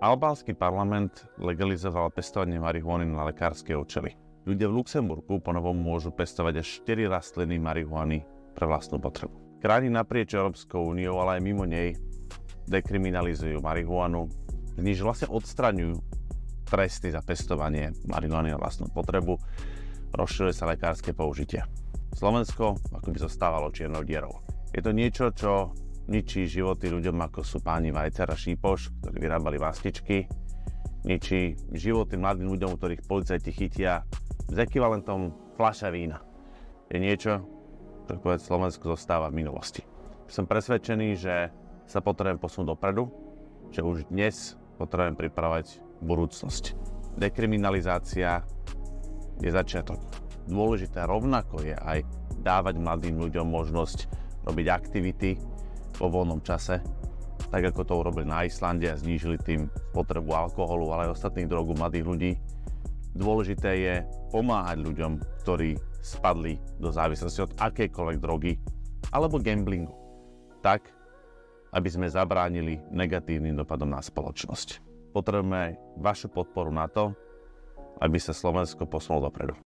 Albánsky parlament legalizoval pestovanie marihuany na lekárske účely. Ľudia v Luxemburgu ponovom môžu pestovať až 4 rastliny marihuany pre vlastnú potrebu. Krajiny naprieč Európskou úniou, ale aj mimo nej, dekriminalizujú marihuanu, vlastne odstraňujú tresty za pestovanie marihuany na vlastnú potrebu, rozširuje sa lekárske použitie. Slovensko akoby zostávalo čiernou dierou. Je to niečo, čo ničí životy ľuďom, ako sú páni Vajcar a Šípoš, ktorí vyrábali mastičky, ničí životy mladým ľuďom, ktorých policajti chytia s ekvivalentom fľaša vína. Je niečo, čo povedať Slovensko zostáva v minulosti. Som presvedčený, že sa potrebujem posunúť dopredu, že už dnes potrebujem pripravať budúcnosť. Dekriminalizácia je začiatok. Dôležité rovnako je aj dávať mladým ľuďom možnosť robiť aktivity vo voľnom čase, tak ako to urobili na Islande a znížili tým potrebu alkoholu, ale aj ostatných drog u mladých ľudí. Dôležité je pomáhať ľuďom, ktorí spadli do závislosti od akejkoľvek drogy alebo gamblingu, tak, aby sme zabránili negatívnym dopadom na spoločnosť. Potrebujeme vašu podporu na to, aby sa Slovensko posunulo dopredu.